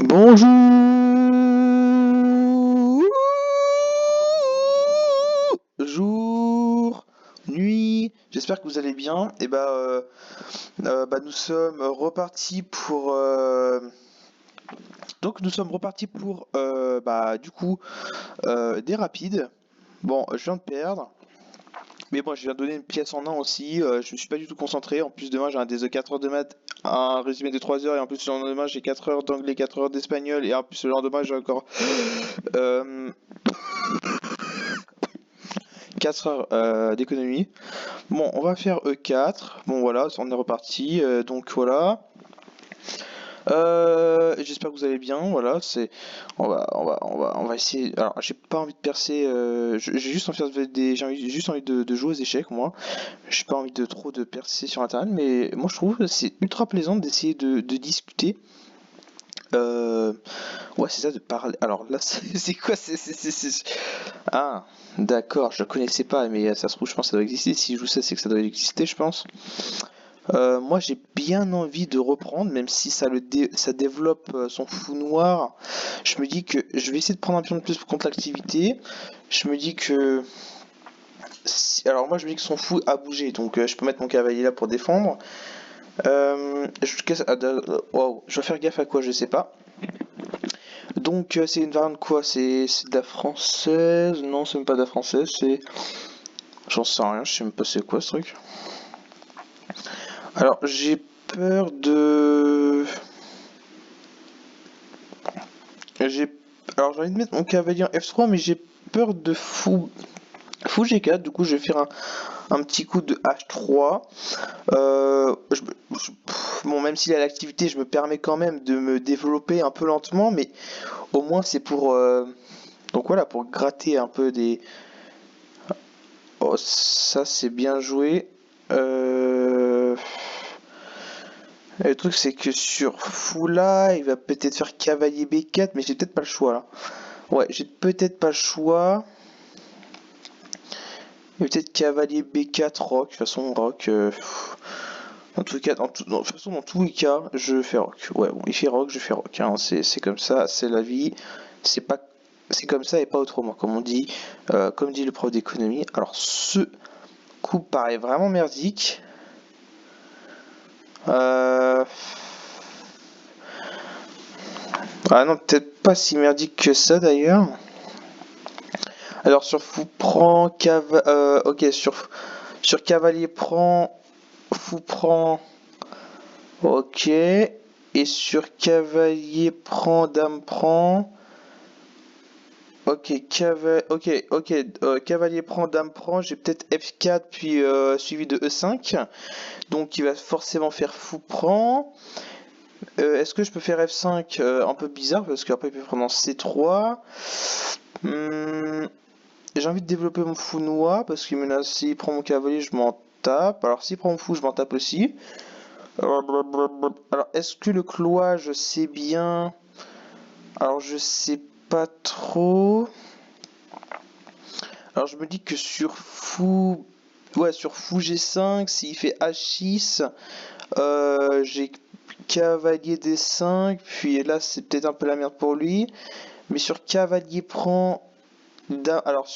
Bonjour, jour, nuit, j'espère que vous allez bien. Nous sommes repartis pour des rapides. Bon, je viens de perdre, mais bon, je viens de donner une pièce en un aussi. Je me suis pas du tout concentré. En plus, demain j'ai un des 4 heures de maths, un résumé de 3 heures, et en plus le lendemain j'ai 4 heures d'anglais, 4 heures d'espagnol, et en plus le lendemain j'ai encore euh, 4 heures d'économie. Bon, on va faire E4. Bon, voilà, on est reparti. Donc voilà. J'espère que vous allez bien. Voilà, c'est. On va essayer. Alors, j'ai pas envie de percer. J'ai juste envie de faire juste envie de jouer aux échecs, moi. J'ai pas envie de trop de percer sur Internet, mais moi je trouve que c'est ultra plaisant d'essayer de discuter. Euh, Ouais, c'est ça de parler. Alors là, c'est quoi? Ah, d'accord, je le connaissais pas, mais ça se trouve, je pense que ça doit exister. Si je joue ça, c'est que ça doit exister, je pense. Moi, j'ai bien envie de reprendre, même si ça développe son fou noir. Je me dis que je vais essayer de prendre un pion de plus contre l'activité. Je me dis que. Alors, moi, je me dis que son fou a bougé, donc je peux mettre mon cavalier là pour défendre. Wow, je vais faire gaffe à quoi, je sais pas. Donc, c'est une variante quoi? C'est de la française? Non, c'est même pas de la française, c'est. J'en sais rien, je sais même pas c'est quoi ce truc. Alors, j'ai peur de. J'ai Alors j'ai envie de mettre mon cavalier en F3, mais j'ai peur de fou G4. Du coup, je vais faire un petit coup de H3. Bon, même s'il a l'activité, je me permets quand même de me développer un peu lentement, mais au moins c'est pour donc voilà, pour gratter un peu des. Oh, ça c'est bien joué. Euh, Le truc c'est que sur fou là, il va peut-être faire cavalier B4, mais j'ai peut-être pas le choix là. Ouais, j'ai peut-être pas le choix. Et peut-être cavalier B4 roc. De toute façon, roc. En tout cas, de toute façon, dans tous les cas, je fais roc. Ouais, bon, il fait roc, je fais roc. Hein. C'est comme ça, c'est la vie. C'est pas, c'est comme ça et pas autrement, comme on dit, comme dit le prof d'économie. Alors, ce coup paraît vraiment merdique. Euh... Ah non, peut-être pas si merdique que ça d'ailleurs. Alors sur fou prend, ok, sur cavalier prend, fou prend. Ok. Et sur cavalier prend, dame prend. Ok, cavalier prend, dame prend. J'ai peut-être F4 puis suivi de E5. Donc il va forcément faire fou prend. Est-ce que je peux faire F5 un peu bizarre parce qu'après il peut prendre en C3. Hmm, j'ai envie de développer mon fou noir parce qu'il menace. S'il prend mon cavalier, je m'en tape. Alors s'il prend mon fou, je m'en tape aussi. Alors, est-ce que le cloage c'est bien? Alors, je sais pas trop. Alors, je me dis que sur fou. Ouais, sur fou G5, s'il fait H6, j'ai cavalier D5, puis là c'est peut-être un peu la merde pour lui. Mais sur cavalier prend. Alors,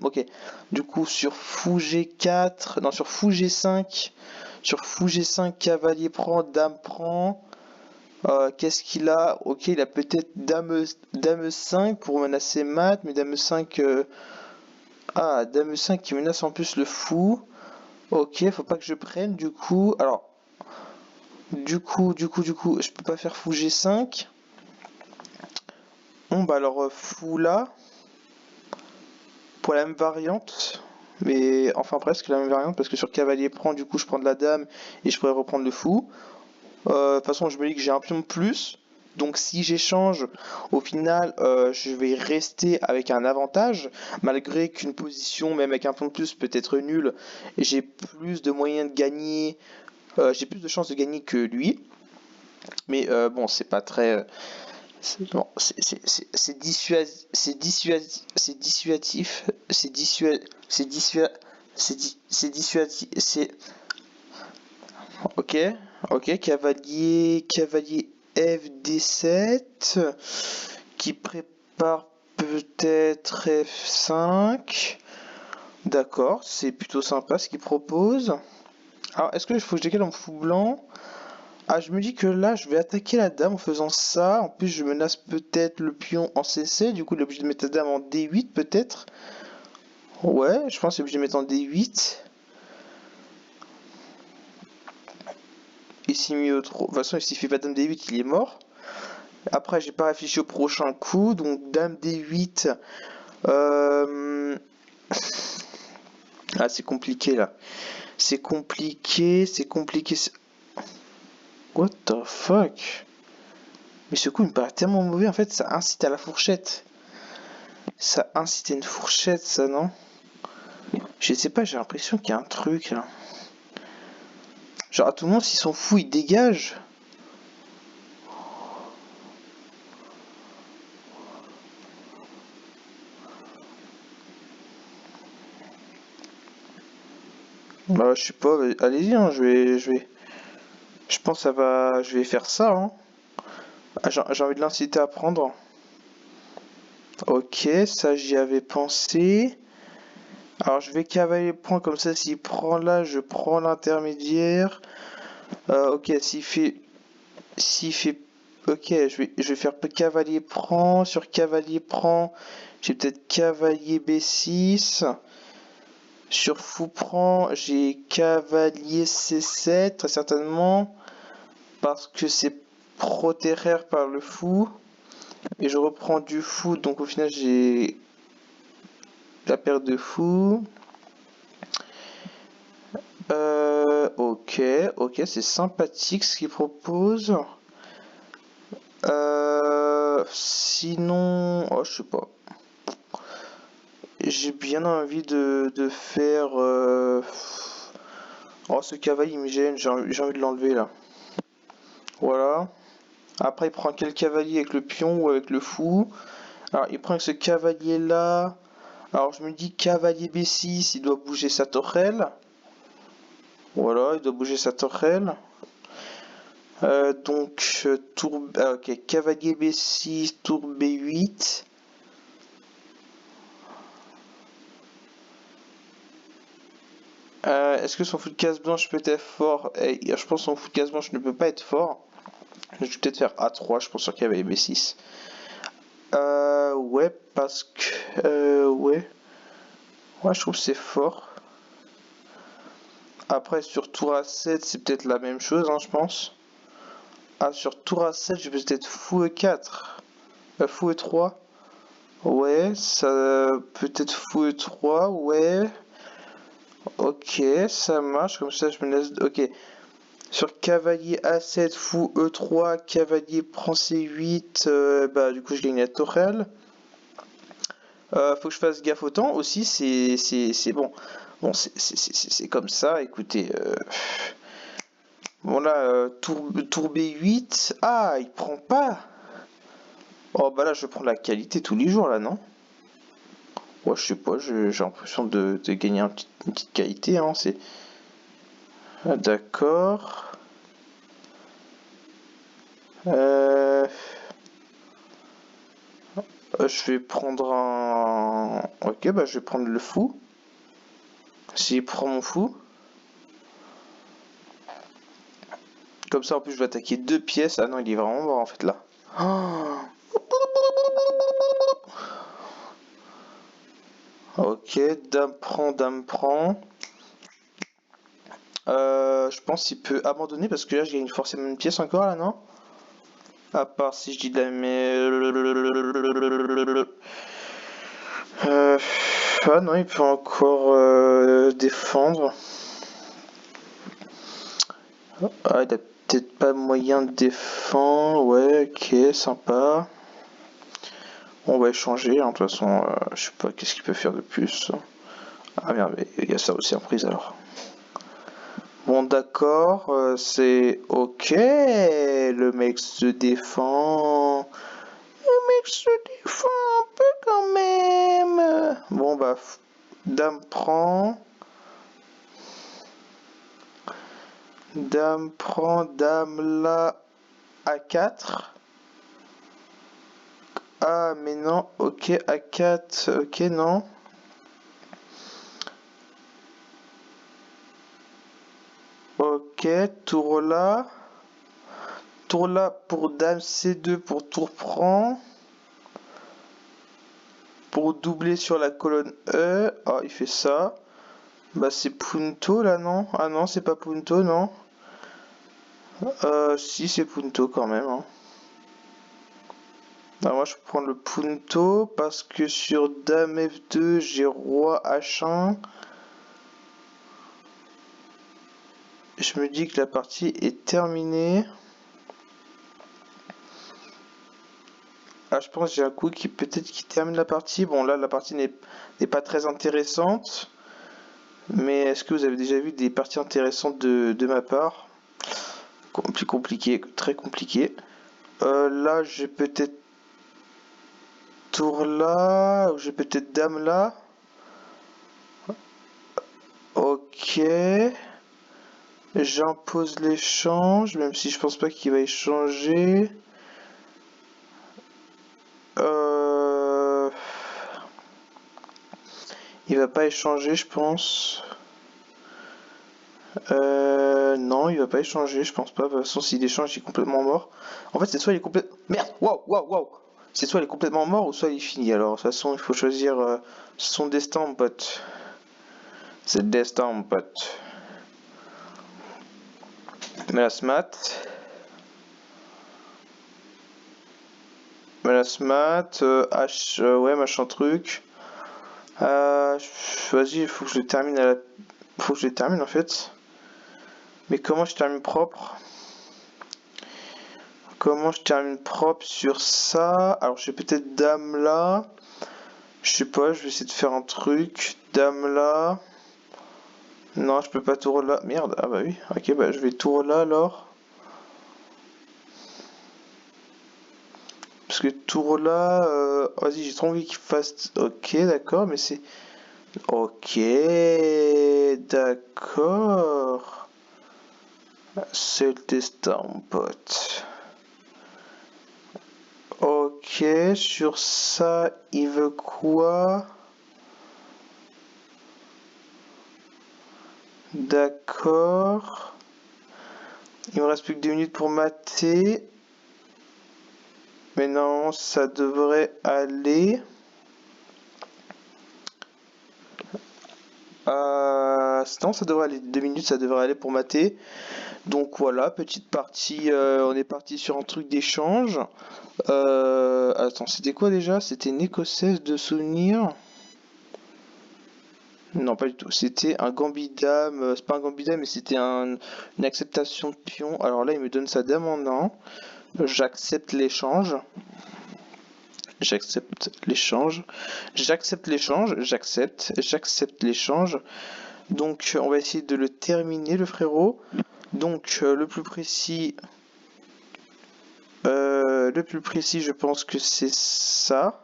ok. Du coup, sur fou G4. Non, sur fou G5. Sur fou G5, cavalier prend, dame prend. Qu'est-ce qu'il a? Ok, il a peut-être dame 5 pour menacer mat, mais dame 5. Ah, dame 5 qui menace en plus le fou. Ok, faut pas que je prenne du coup. Alors, je peux pas faire fou G5. Bon, bah alors, fou là, pour la même variante. Mais enfin, presque la même variante, parce que sur cavalier prend, du coup, je prends de la dame et je pourrais reprendre le fou. De toute façon, je me dis que j'ai un pion de plus. Donc si j'échange, au final, je vais rester avec un avantage, malgré qu'une position, même avec un pion de plus, peut être nulle. Et j'ai plus de moyens de gagner, j'ai plus de chances de gagner que lui. Mais bon, c'est pas très... bon, c'est dissuasif, c'est... Ok, ok, cavalier, cavalier. FD7 qui prépare peut-être F5. D'accord, c'est plutôt sympa ce qu'il propose. Alors, est-ce que il faut que je décale en fou blanc? Ah, je me dis que là, je vais attaquer la dame en faisant ça. En plus, je menace peut-être le pion en CC. Du coup, il est obligé de mettre la dame en D8 peut-être. Ouais, je pense qu'il est obligé de mettre en D8. Et s'il met trop... De toute façon, s'il fait pas dame D8, il est mort. Après, j'ai pas réfléchi au prochain coup. Donc, dame D8. Ah, c'est compliqué là. C'est compliqué, c'est compliqué. What the fuck? Mais ce coup, il me paraît tellement mauvais. En fait, ça incite à la fourchette. Ça incite à une fourchette, ça, non? Je sais pas, j'ai l'impression qu'il y a un truc là. Genre, à tout le monde, s'ils sont fous, ils dégagent. Bah, je sais pas, allez-y, hein, je pense que ça va, je vais faire ça, hein. Ah, j'ai envie de l'inciter à prendre. Ok, ça j'y avais pensé. Alors je vais cavaler point comme ça, s'il prend là, je prends l'intermédiaire. Ok, s'il fait, ok, je vais faire cavalier prend, sur cavalier prend, j'ai peut-être cavalier B6. Sur fou prend, j'ai cavalier C7, très certainement, parce que c'est protéraire par le fou. Et je reprends du fou, donc au final j'ai la paire de fou. Ok, ok, c'est sympathique ce qu'il propose. Sinon, oh, je sais pas. J'ai bien envie de faire. Oh, ce cavalier il me gêne, j'ai envie de l'enlever là. Voilà. Après, il prend quel cavalier avec le pion ou avec le fou? Alors, il prend ce cavalier là. Alors, je me dis cavalier B6, il doit bouger sa tourelle. Voilà, il doit bouger sa tourelle. Donc, tour. Ok, cavalier B6, tour B8. Est-ce que son fou de case blanche peut être fort? Je pense que son fou de case blanche ne peut pas être fort. Je vais peut-être faire A3, je pense, sur cavalier B6. Ouais, parce que... ouais. Ouais, je trouve que c'est fort. Après, sur tour A7, c'est peut-être la même chose, hein, je pense. Ah, sur tour A7, je vais peut-être fou E4. Fou E3. Ouais, ça... Peut-être fou E3, ouais. Ok, ça marche, comme ça je me laisse... Ok. Sur cavalier A7, fou E3, cavalier prend C8, bah du coup je gagne la tourelle. Faut que je fasse gaffe au temps aussi, c'est bon. Bon, c'est comme ça, écoutez. Bon là, tour B8. Ah, il prend pas. Oh bah là, je prends la qualité tous les jours là, non? Ouais, je sais pas, j'ai l'impression de gagner une petite qualité, hein, c'est... Ah, d'accord. Je vais prendre un... Ok, bah je vais prendre le fou. S'il prend mon fou. Comme ça, en plus, je vais attaquer deux pièces. Ah non, il est vraiment mort, en fait, là. Ok, dame prend, dame prend. Je pense qu'il peut abandonner parce que là, je gagne forcément une pièce encore, là, non? À part si je dis de la merde. Ah non, il peut encore défendre. Ah, il a peut-être pas moyen de défendre. Ouais, ok, sympa. On va échanger, hein, de toute façon, je sais pas qu'est-ce qu'il peut faire de plus. Ah merde, mais il y a ça aussi en prise alors. Bon d'accord, c'est ok, le mec se défend. Le mec se défend un peu quand même. Bon bah, dame prend. Dame prend, dame là. A4. Ah, mais non, ok, A4, ok, non. Ok, tour là. Tour là pour dame C2 pour tour prend. Pour doubler sur la colonne E. Ah, il fait ça. Bah, c'est Punto là, non? Ah non, c'est pas Punto, non. Si, c'est Punto quand même, hein. Alors moi je prends le Punto parce que sur Dame F2 j'ai Roi H1. Je me dis que la partie est terminée. Ah, je pense que j'ai un coup qui peut-être qui termine la partie. Bon là la partie n'est pas très intéressante. Mais est-ce que vous avez déjà vu des parties intéressantes de ma part? Plus compliqué, très compliqué. Là j'ai peut-être tour là, ou j'ai peut-être dame là. Ok. J'impose l'échange, même si je pense pas qu'il va échanger. Il va pas échanger, je pense. Non, il va pas échanger, je pense pas. De toute façon, s'il échange, il est complètement mort. En fait, c'est soit il est complètement... Merde! Waouh, waouh, waouh! C'est soit il est complètement mort ou soit il est fini. Alors, de toute façon, il faut choisir son destin, mon pote. C'est le destin, mon pote. Melasmat. Melasmat. H. Ouais, machin truc. Vas-y, il faut que je le termine à la... Faut que je le termine en fait. Mais comment je termine propre? Comment je termine propre sur ça? Alors je vais peut-être dame là. Je sais pas, je vais essayer de faire un truc. Dame là. Non, je peux pas tour là. Merde, ah bah oui. Ok, bah je vais tour là alors. Parce que tour là... Vas-y, j'ai trop envie qu'il fasse... Ok, d'accord, mais c'est... Ok, d'accord. C'est le destin, mon pote. Ok, sur ça, il veut quoi? D'accord. Il me reste plus que 2 minutes pour mater. Mais non, ça devrait aller. Non, ça devrait aller. 2 minutes, ça devrait aller pour mater. Donc voilà, petite partie. On est parti sur un truc d'échange. Attends, c'était quoi déjà? C'était une écossaise de souvenirs. Non, pas du tout. C'était un gambit dame. C'est pas un gambit dame, mais c'était une acceptation de pion. Alors là, il me donne sa dame en un. J'accepte l'échange. J'accepte l'échange. J'accepte l'échange. J'accepte l'échange. Donc, on va essayer de le terminer, le frérot. Donc, le plus précis, je pense que c'est ça.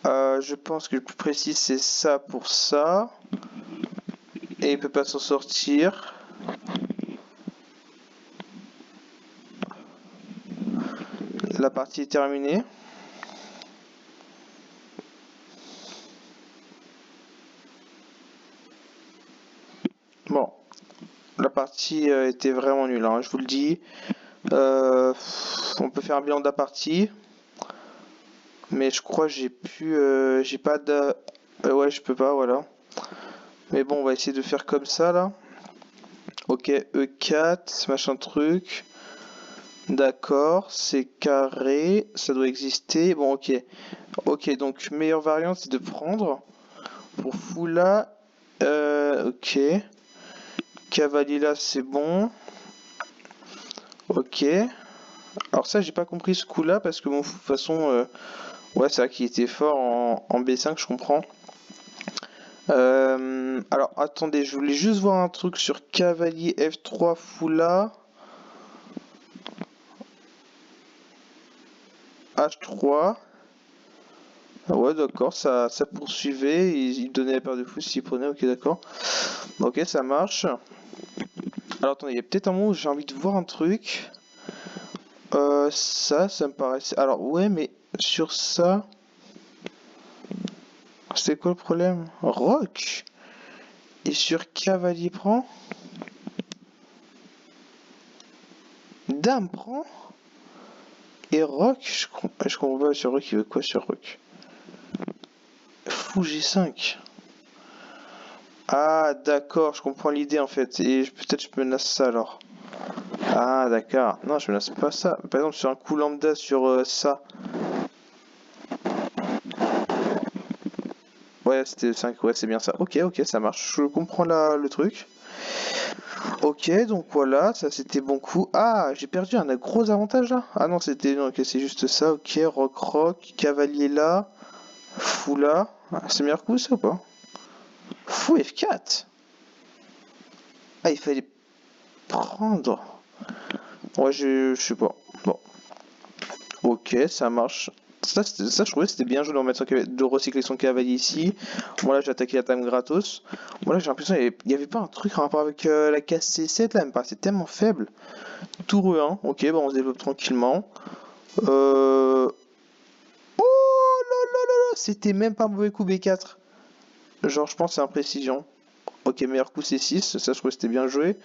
Je pense que le plus précis, c'est ça pour ça. Et il peut pas s'en sortir. La partie est terminée. Bon, la partie était vraiment nulle, hein, je vous le dis. On peut faire un bilan de la partie. Mais je crois que j'ai pas de... ouais, je peux pas, voilà. Mais bon, on va essayer de faire comme ça, là. Ok, E4, machin truc. D'accord, c'est carré, ça doit exister. Bon, ok. Ok, donc meilleure variante, c'est de prendre. Pour fou là, ok. Cavalier là, c'est bon. Ok. Alors ça, j'ai pas compris ce coup-là parce que bon, de toute façon, ouais, c'est vrai qu'il était fort en B5, je comprends. Alors attendez, je voulais juste voir un truc sur cavalier F3 Foula. H3. Ah ouais, d'accord, ça poursuivait, il donnait la paire de fou s'il prenait, ok, d'accord. Ok, ça marche. Alors attendez, il y a peut-être un moment où j'ai envie de voir un truc. Ça me paraissait... Alors, ouais, mais sur ça... C'est quoi le problème? Rock? Et sur cavalier prend? Dame prend? Et rock? Je comprends pas sur rock, il veut quoi sur rock? Fou G5. Ah, d'accord, je comprends l'idée en fait. Et peut-être je menace ça alors. Ah, d'accord. Non, je menace pas ça. Par exemple, sur un coup lambda sur ça. Ouais, c'était 5, ouais, c'est bien ça. Ok, ok, ça marche. Je comprends le truc. Ok, donc voilà, ça c'était bon coup. Ah, j'ai perdu un gros avantage là. Ah non, c'était... Non, ok, c'est juste ça. Ok, rock, rock, cavalier là, fou là. Ah, c'est meilleur coup ça ou pas? Fou F4. Ah, il fallait prendre. Ouais, je sais pas. Bon. Ok, ça marche. Ça, je trouvais que c'était bien joué de recycler son cavalier ici. Moi là, j'ai attaqué la table gratos. Moi là, j'ai l'impression qu'il y avait pas un truc en rapport avec la case C7 là, elle me paraissait tellement faible. Tour E1, ok, bon, on se développe tranquillement. Oh là là là là, c'était même pas un mauvais coup B4. Genre, je pense que c'est imprécision. Ok, meilleur coup C6, ça je trouvais que c'était bien joué.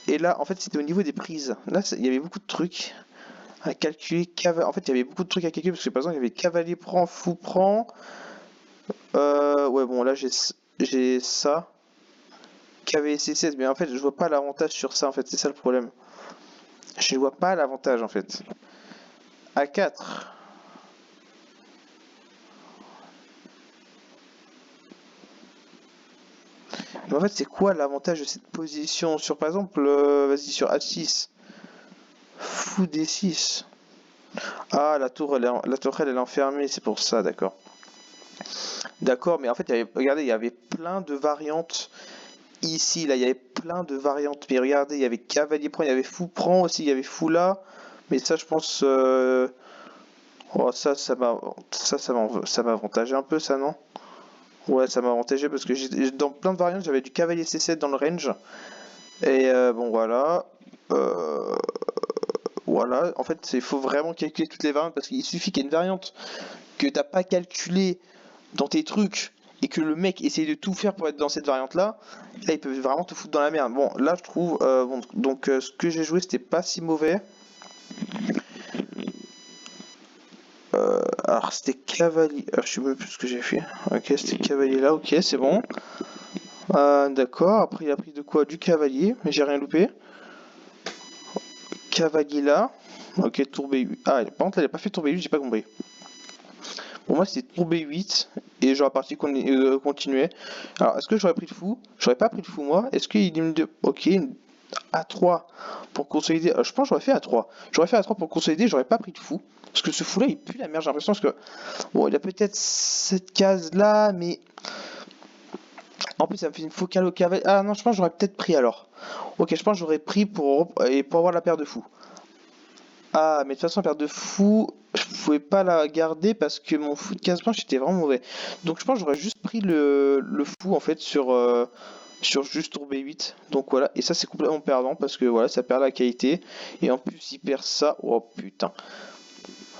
Et là, en fait, c'était au niveau des prises. Là, il y avait beaucoup de trucs à calculer. En fait, il y avait beaucoup de trucs à calculer parce que par exemple, il y avait cavalier prend, fou prend. Ouais, bon, là, j'ai ça. Cavalier C7, mais en fait, je vois pas l'avantage sur ça, en fait, c'est ça le problème. Je ne vois pas l'avantage, en fait. A4. Mais en fait, c'est quoi l'avantage de cette position sur, par exemple, vas-y, sur A6. Fou D6. Ah, la tourelle, elle est enfermée, c'est pour ça, d'accord. D'accord, mais en fait, regardez, il y avait plein de variantes ici, là, il y avait plein de variantes. Mais regardez, il y avait cavalier prend, il y avait fou prend aussi, il y avait fou là. Mais ça, je pense... Oh, ça m'a avantagé un peu, ça, non? Ouais, ça m'a avantagé parce que dans plein de variantes, j'avais du cavalier C7 dans le range. Et bon, voilà. Euh, voilà. En fait, il faut vraiment calculer toutes les variantes parce qu'il suffit qu'il y ait une variante que t'as pas calculée dans tes trucs et que le mec essaye de tout faire pour être dans cette variante là, là il peut vraiment te foutre dans la merde. Bon, là je trouve, bon, donc ce que j'ai joué c'était pas si mauvais. Alors c'était cavalier, alors, je sais même plus ce que j'ai fait. Ok, c'était cavalier là, ok, c'est bon. D'accord, après il a pris de quoi? Du cavalier, mais j'ai rien loupé. Cavalier là, ok, tour B8. Ah, par contre, elle a pas fait tour B8, j'ai pas compris. Pour moi, c'était tour B8 et j'aurais parti continuer. Alors, est-ce que j'aurais pris le fou? J'aurais pas pris le fou, moi. Est-ce qu'il me dit, ok, A3 pour consolider. Je pense que j'aurais fait A3. J'aurais fait A3 pour consolider, j'aurais pas pris de fou. Parce que ce fou là, il pue la merde. J'ai l'impression que. Bon, il a peut-être cette case là, mais. En plus, ça me fait une focale au cavalier. Ah non, je pense que j'aurais peut-être pris alors. Ok, je pense que j'aurais pris pour avoir la paire de fou. Ah, mais de toute façon, la paire de fou, je pouvais pas la garder parce que mon fou de case blanche était vraiment mauvais. Donc je pense que j'aurais juste pris le fou en fait sur juste tour B8. Donc voilà, et ça c'est complètement perdant parce que voilà, ça perd la qualité. Et en plus, il perd ça. Oh putain.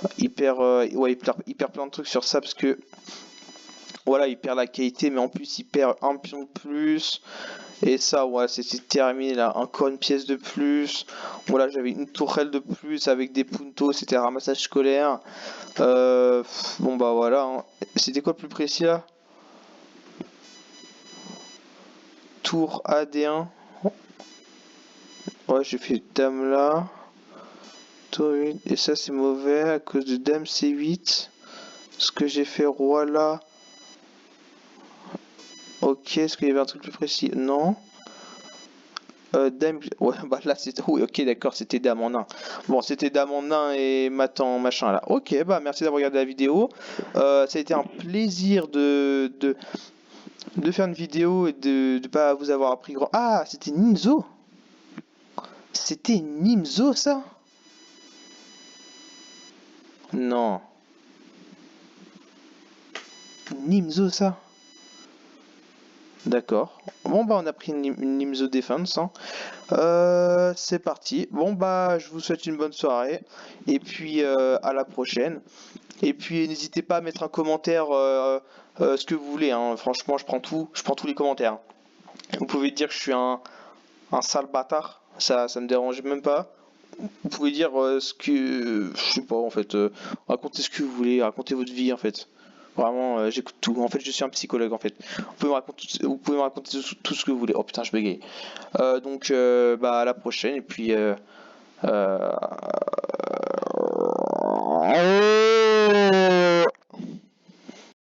Ouais, il perd plein de trucs sur ça parce que voilà, il perd la qualité, mais en plus, il perd un pion de plus. Et ça, ouais, c'est terminé là. Encore une pièce de plus. Voilà, j'avais une tourelle de plus avec des puntos, c'était un ramassage scolaire. Bon bah voilà, hein. C'était quoi le plus précis là? Tour AD1. Ouais, j'ai fait dame là. Tour 8. Et ça, c'est mauvais à cause de dame C8. Ce que j'ai fait roi là. Ok, est-ce qu'il y avait un truc plus précis? Non. Dame. Ouais, bah là, c'était. Oui, ok, d'accord, c'était dame en 1. Bon, c'était dame en 1 et matin machin là. Ok, bah merci d'avoir regardé la vidéo. Ça a été un plaisir de faire une vidéo et de pas vous avoir appris grand. Ah, c'était Nimzo? C'était Nimzo ça? Non. Nimzo ça? D'accord. Bon bah on a pris une Limes of Defense, hein. C'est parti. Bon bah je vous souhaite une bonne soirée et puis à la prochaine. Et puis n'hésitez pas à mettre un commentaire ce que vous voulez, hein. Franchement je prends tous les commentaires. Vous pouvez dire que je suis un sale bâtard, ça me dérange même pas. Vous pouvez dire ce que je sais pas en fait, racontez ce que vous voulez, racontez votre vie en fait. Vraiment, j'écoute tout. En fait, je suis un psychologue en fait. Vous pouvez me raconter tout ce que vous voulez. Oh putain, je bégaye. Donc, bah, à la prochaine. Et puis,